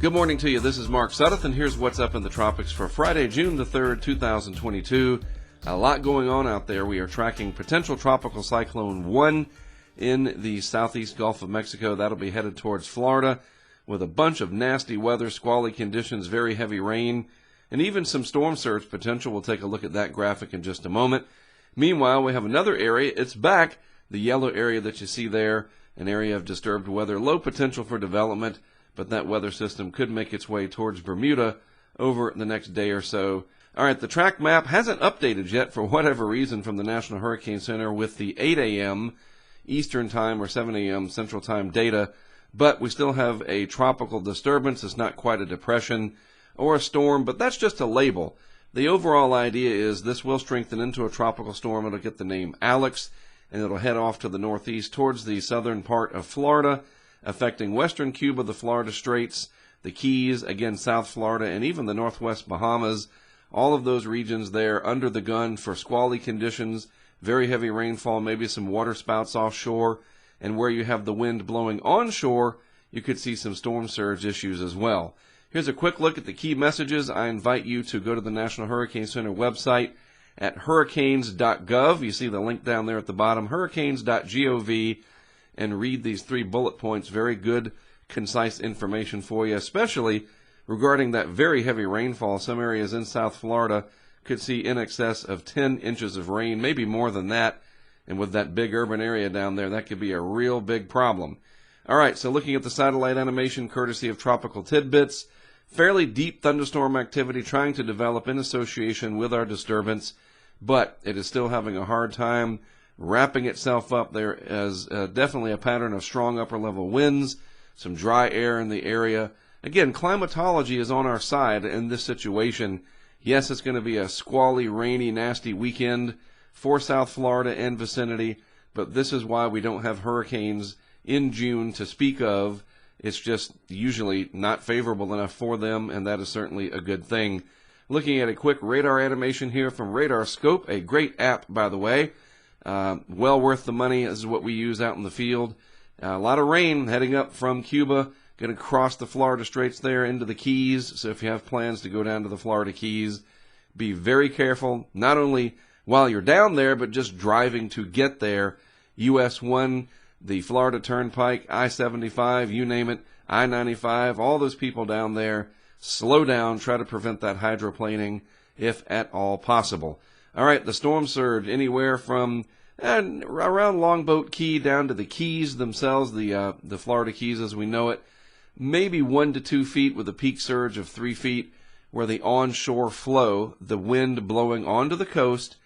Good morning to you. This is Mark Sudduth, and here's what's up in the tropics for Friday, June the 3rd, 2022. A lot going on out there. We are tracking potential tropical cyclone 1 in the southeast Gulf of Mexico. That'll be headed towards Florida with a bunch of nasty weather, squally conditions, very heavy rain, and even some storm surge potential. We'll take a look at that graphic in just a moment. Meanwhile, we have another area. It's back, the yellow area that you see there, an area of disturbed weather, low potential for development, but that weather system could make its way towards Bermuda over the next day or so. All right, the track map hasn't updated yet for whatever reason from the National Hurricane Center with the 8 a.m. Eastern Time or 7 a.m. Central Time data, but we still have a tropical disturbance. It's not quite a depression or a storm, but that's just a label. The overall idea is this will strengthen into a tropical storm. It'll get the name Alex, and it'll head off to the northeast towards the southern part of Florida, affecting western Cuba, the Florida Straits, the Keys, again South Florida, and even the northwest Bahamas. All of those regions there under the gun for squally conditions, very heavy rainfall, maybe some water spouts offshore, and where you have the wind blowing onshore, you could see some storm surge issues as well. Here's a quick look at the key messages. I invite you to go to the National Hurricane Center website at hurricanes.gov. You see the link down there at the bottom, hurricanes.gov, and read these 3 bullet points. Very good, concise information for you, especially regarding that very heavy rainfall. Some areas in South Florida could see in excess of 10 inches of rain, maybe more than that. And with that big urban area down there, that could be a real big problem. All right, so looking at the satellite animation courtesy of Tropical Tidbits, fairly deep thunderstorm activity trying to develop in association with our disturbance, but it is still having a hard time wrapping itself up. There is definitely a pattern of strong upper-level winds, some dry air in the area. Again, climatology is on our side in this situation. Yes, it's going to be a squally, rainy, nasty weekend for South Florida and vicinity, but this is why we don't have hurricanes in June to speak of. It's just usually not favorable enough for them, and that is certainly a good thing. Looking at a quick radar animation here from Radar Scope, a great app, by the way. Well worth the money. This is what we use out in the field. A lot of rain heading up from Cuba, going to cross the Florida Straits there into the Keys. So if you have plans to go down to the Florida Keys, be very careful, not only while you're down there, but just driving to get there. US 1, the Florida Turnpike, I-75, you name it, I-95, all those people down there, slow down, try to prevent that hydroplaning if at all possible. All right, the storm surge anywhere from around Longboat Key down to the Keys themselves, the Florida Keys as we know it, maybe 1 to 2 feet with a peak surge of 3 feet, where the onshore flow, the wind blowing onto the coast,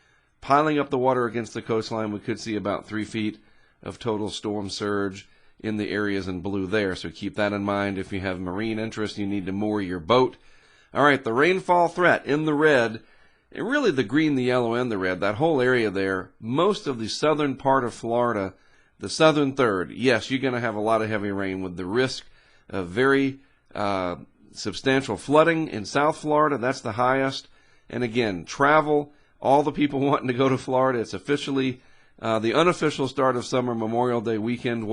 piling up the water against the coastline, we could see about 3 feet of total storm surge in the areas in blue there. So keep that in mind. If you have marine interest, you need to moor your boat. All right, the rainfall threat in the red, and really the green, the yellow, and the red, that whole area there, most of the southern part of Florida, the southern third, yes, you're going to have a lot of heavy rain with the risk of very substantial flooding in South Florida. That's the highest. And again, travel, all the people wanting to go to Florida, it's officially the unofficial start of summer. Memorial Day weekend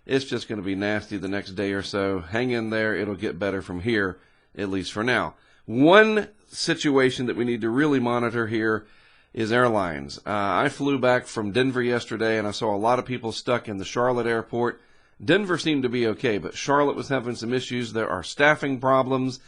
it's just going to be nasty the next day or so. Hang in there. It'll get better from here, at least for now. One situation that we need to really monitor here is airlines. I flew back from Denver yesterday, and I saw a lot of people stuck in the Charlotte airport. Denver seemed to be okay, but Charlotte was having some issues. There are staffing problems.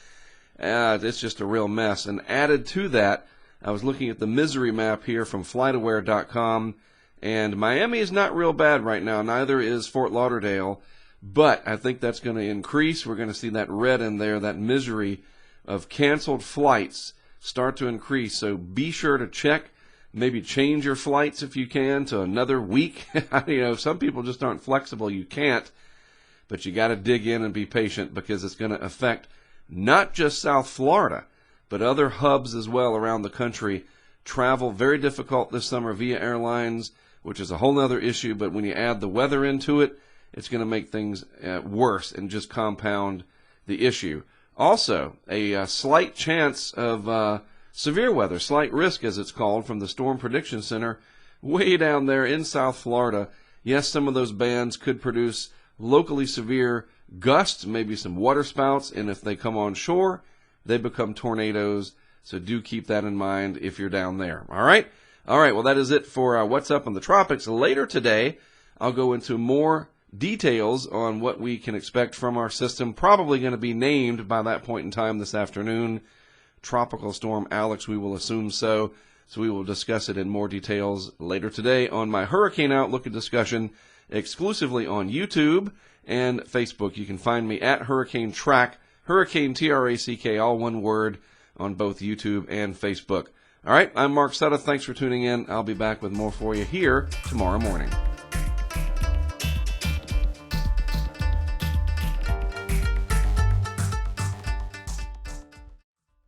It's just a real mess. And added to that, I was looking at the misery map here from FlightAware.com, and Miami is not real bad right now. Neither is Fort Lauderdale, but I think that's going to increase. We're going to see that red in there, that misery of canceled flights start to increase. So be sure to check, maybe change your flights if you can to another week. Some people just aren't flexible. You can't, but you got to dig in and be patient, because it's going to affect not just South Florida, but other hubs as well around the country. Travel very difficult this summer via airlines, which is a whole other issue, but when you add the weather into it, it's going to make things worse and just compound the issue. Also, a slight chance of severe weather, slight risk as it's called, from the Storm Prediction Center way down there in South Florida. Yes, some of those bands could produce locally severe gusts, maybe some waterspouts, and if they come on shore, they become tornadoes. So do keep that in mind if you're down there. All right? All right, well, that is it for What's Up in the Tropics. Later today, I'll go into more details on what we can expect from our system. Probably going to be named by that point in time this afternoon. Tropical Storm Alex, we will assume so. So we will discuss it in more details later today on my Hurricane Outlook and discussion exclusively on YouTube and Facebook. You can find me at HurricaneTrack, Hurricane Track, all one word, on both YouTube and Facebook. All right, I'm Mark Sudduth. Thanks for tuning in. I'll be back with more for you here tomorrow morning.